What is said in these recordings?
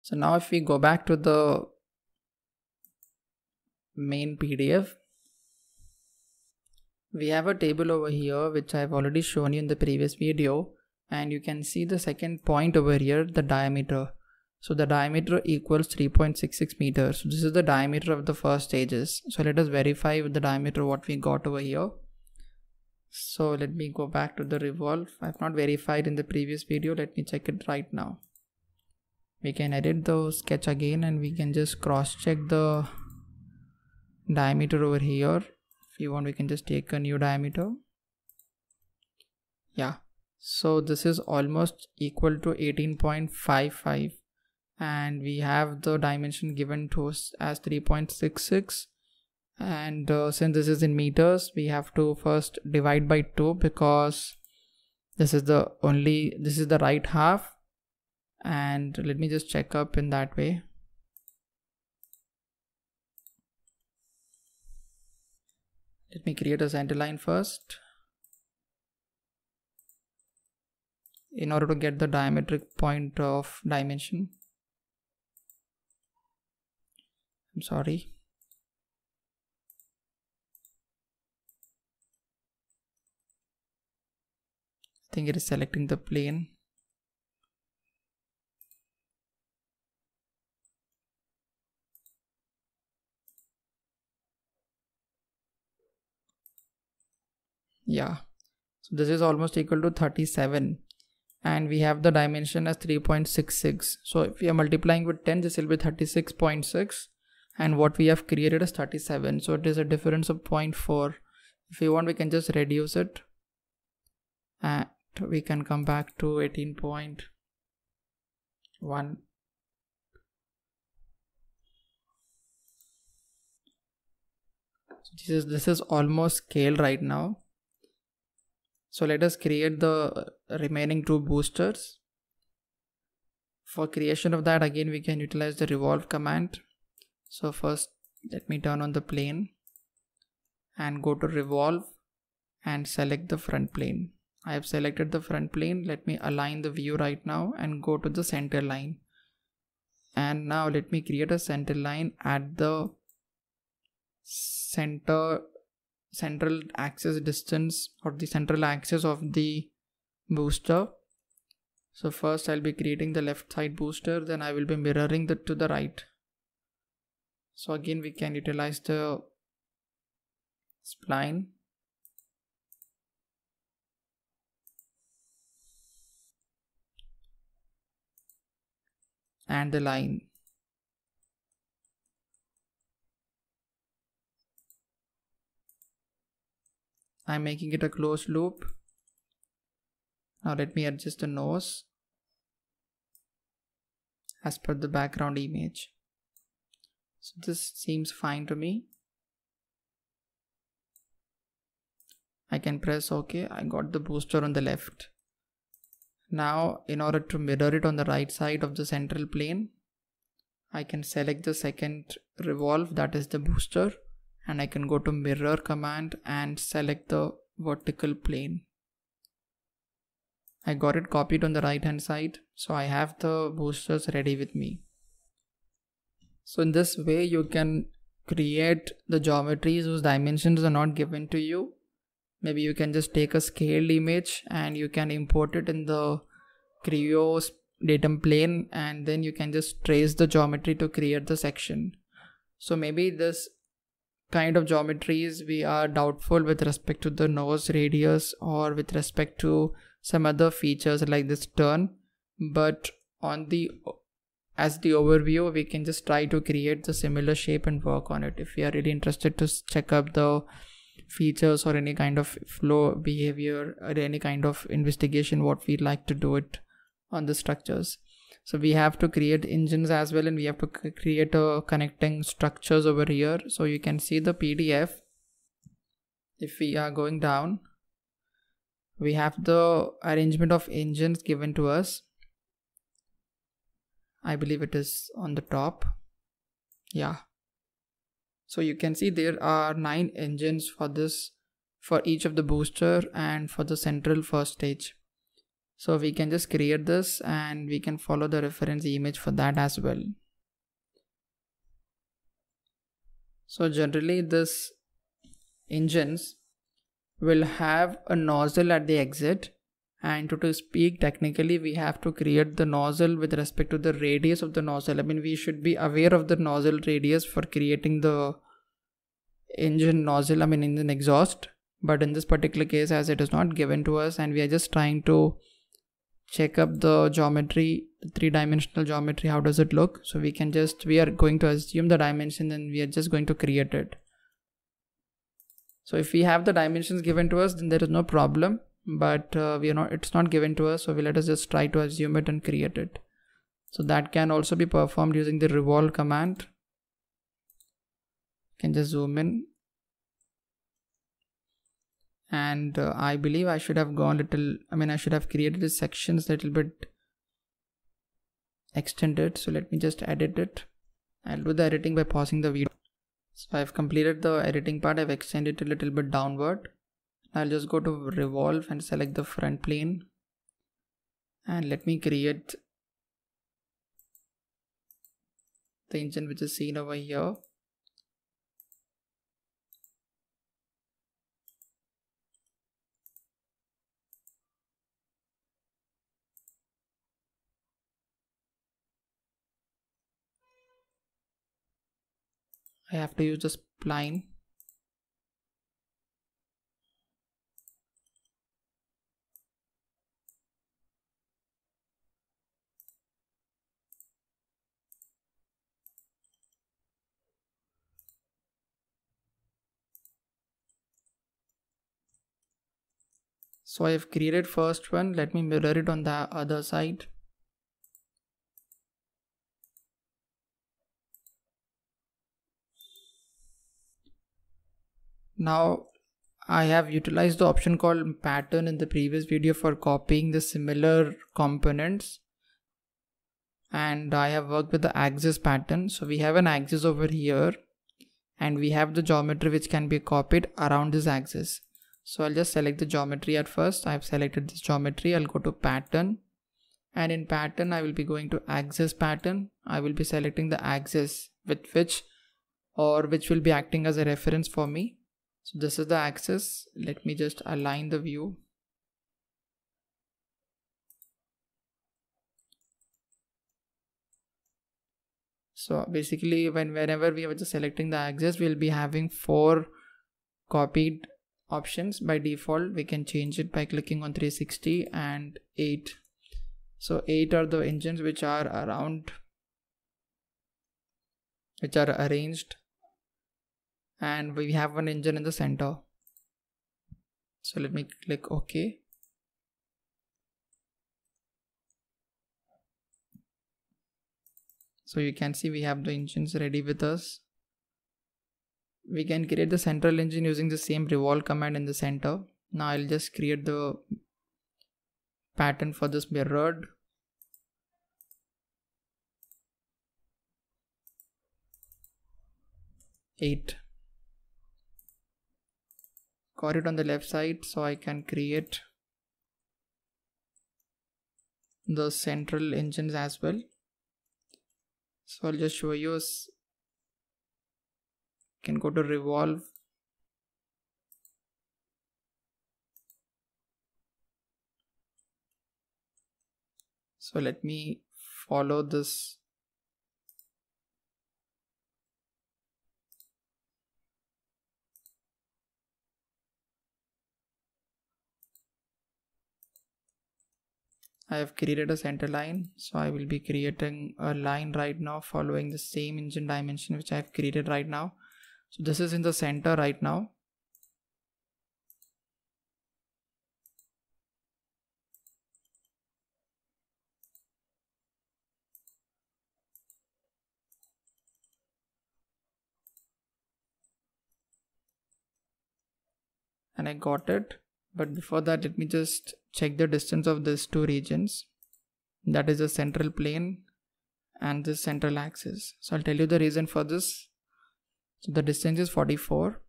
So now if we go back to the main PDF, we have a table over here which I've already shown you in the previous video, and you can see the second point over here, the diameter. So the diameter equals 3.66 meters. So this is the diameter of the first stages. So let us verify with the diameter what we got over here. So let me go back to the Revolve. I've not verified in the previous video. Let me check it right now. We can edit the sketch again and we can just cross check the diameter over here. If you want, we can just take a new diameter. Yeah. So this is almost equal to 18.55. And we have the dimension given to us as 3.66, and since this is in meters, we have to first divide by 2 because this is the right half. And let me just check up in that way. Let me create a center line first in order to get the diametric point of dimension. I'm sorry. I think it is selecting the plane. Yeah. So this is almost equal to 37. And we have the dimension as 3.66. So if we are multiplying with 10, this will be 36.6. And what we have created is 37. So it is a difference of 0.4. If you want, we can just reduce it. And we can come back to 18.1. So this is almost scale right now. So let us create the remaining 2 boosters. For creation of that, again we can utilize the revolve command. So first let me turn on the plane and go to revolve and select the front plane. I have selected the front plane. Let me align the view right now and go to the center line. And now let me create a center line at the central axis distance, or the central axis of the booster. So first I'll be creating the left side booster, then I will be mirroring that to the right. So again we can utilize the spline and the line. I'm making it a closed loop. Now let me adjust the nose as per the background image. So this seems fine to me. I can press OK. I got the booster on the left. Now in order to mirror it on the right side of the central plane, I can select the second revolve, that is the booster, and I can go to mirror command and select the vertical plane. I got it copied on the right hand side, so I have the boosters ready with me. So in this way you can create the geometries whose dimensions are not given to you. Maybe you can just take a scaled image and you can import it in the Creo datum plane, and then you can just trace the geometry to create the section. So maybe this kind of geometries we are doubtful with respect to the nose radius or with respect to some other features like this turn, but as the overview we can just try to create the similar shape and work on it. If we are really interested to check up the features or any kind of flow behavior or any kind of investigation, what we like to do it on the structures. So we have to create engines as well, and we have to create connecting structures over here. So you can see the PDF. If we are going down, we have the arrangement of engines given to us. I believe it is on the top. Yeah. So you can see there are 9 engines for this, for each of the booster and for the central first stage. So we can just create this and we can follow the reference image for that as well. So generally this engines will have a nozzle at the exit, and to speak technically, we have to create the nozzle with respect to the radius of the nozzle. I mean, we should be aware of the nozzle radius for creating the engine nozzle, I mean engine exhaust. But in this particular case, as it is not given to us and we are just trying to check up the geometry, the three-dimensional geometry, how does it look? So we are going to assume the dimension and we are just going to create it. So if we have the dimensions given to us, then there is no problem, but it's not given to us. So let us just try to assume it and create it. So that can also be performed using the revolve command. You can just zoom in. And I believe I should have I should have created the sections a little bit extended. So let me just edit it. I'll do the editing by pausing the video. So I've completed the editing part. I've extended it a little bit downward. I'll just go to revolve and select the front plane. And let me create the engine which is seen over here. I have to use the spline. So I have created first one. Let me mirror it on the other side. Now I have utilized the option called pattern in the previous video for copying the similar components, and I have worked with the axis pattern. So we have an axis over here and we have the geometry which can be copied around this axis. So I'll just select the geometry at first. I've selected this geometry. I'll go to pattern, and in pattern I will be going to axis pattern. I will be selecting the axis with which will be acting as a reference for me. So this is the axis. Let me just align the view. So basically whenever we are just selecting the axis, we'll be having 4 copied options. By default we can change it by clicking on 360 and 8. So 8 are the engines which are arranged, and we have one engine in the center. So let me click OK. So you can see we have the engines ready with us. We can create the central engine using the same revolve command in the center. Now I'll just create the pattern for this mirrored. Eight. Got it on the left side, so I can create the central engines as well. So I'll just show you. Can go to revolve. So let me follow this. I have created a center line, so I will be creating a line right now following the same engine dimension which I have created right now. So this is in the center right now. And I got it. But before that, let me just check the distance of these 2 regions. That is the central plane and this central axis. So I'll tell you the reason for this. So the distance is 44.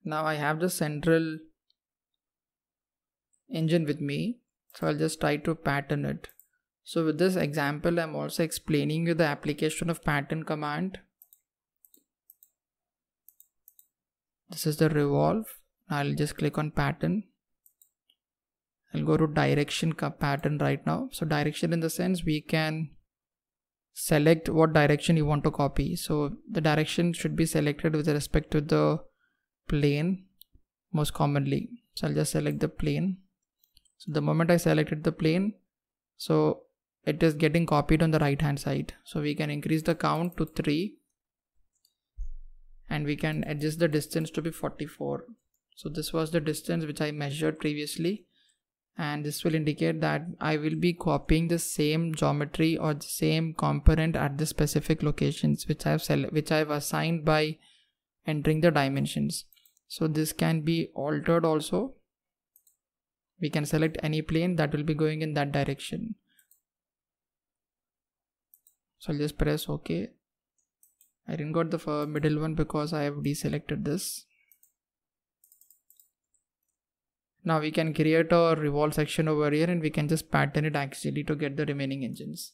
Now I have the central engine with me, so I'll just try to pattern it. So with this example, I'm also explaining you the application of pattern command. This is the Revolve. I'll just click on pattern. I'll go to direction pattern right now. So direction in the sense we can select what direction you want to copy. So the direction should be selected with respect to the plane most commonly. So I'll just select the plane. So the moment I selected the plane, so it is getting copied on the right hand side. So we can increase the count to 3 and we can adjust the distance to be 44. So this was the distance which I measured previously, and this will indicate that I will be copying the same geometry or the same component at the specific locations which I've assigned by entering the dimensions. So this can be altered also. We can select any plane that will be going in that direction. So I'll just press OK. I didn't got the middle one because I have deselected this. Now we can create a revolve section over here and we can just pattern it actually to get the remaining engines.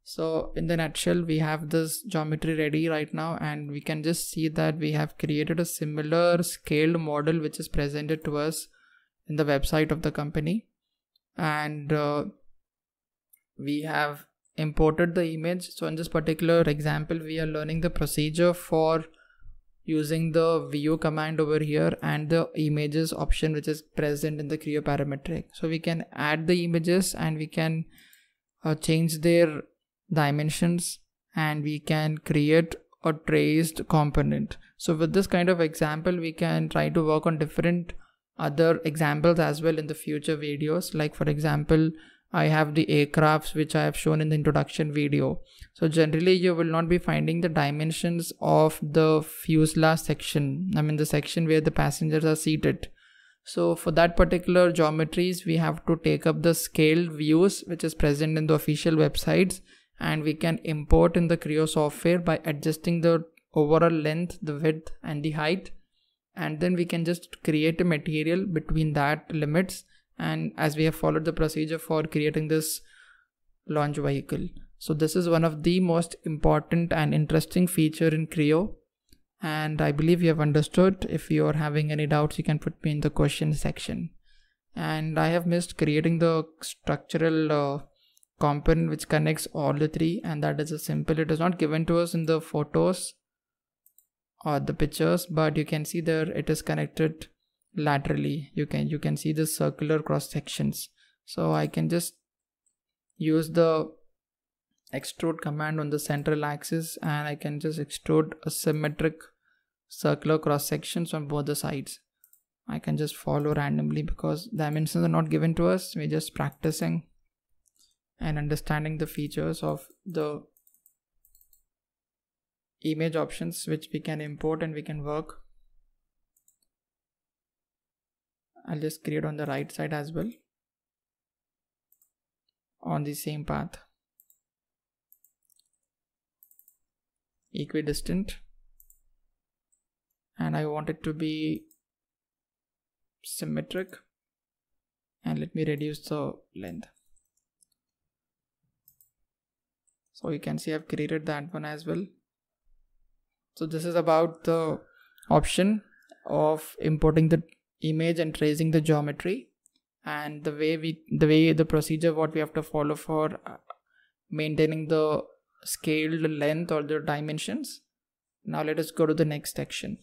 So in the nutshell, we have this geometry ready right now, and we can just see that we have created a similar scaled model which is presented to us in the website of the company, and we have imported the image. So in this particular example, we are learning the procedure for using the view command over here and the images option which is present in the Creo parametric. So we can add the images and we can change their dimensions, and we can create a traced component. So with this kind of example, we can try to work on different other examples as well in the future videos. Like for example, I have the aircrafts which I have shown in the introduction video. So generally you will not be finding the dimensions of the fuselage section, the section where the passengers are seated. So for that particular geometries, we have to take up the scaled views which is present in the official websites, and we can import in the Creo software by adjusting the overall length, the width and the height, and then we can just create a material between that limits, and as we have followed the procedure for creating this launch vehicle. So this is one of the most important and interesting feature in Creo, and I believe you have understood. If you are having any doubts, you can put me in the question section. And I have missed creating the structural component which connects all the three, and that is a simple. It is not given to us in the photos or the pictures, but you can see there it is connected laterally. You can see the circular cross sections. So I can just use the extrude command on the central axis, and I can just extrude a symmetric circular cross sections on both the sides. I can just follow randomly because dimensions are not given to us. We're just practicing and understanding the features of the image options which we can import and we can work. I'll just create on the right side as well on the same path, equidistant, and I want it to be symmetric, and let me reduce the length. So you can see I've created that one as well. So this is about the option of importing the image and tracing the geometry, and the procedure what we have to follow for maintaining the scaled length or the dimensions. Now let us go to the next section.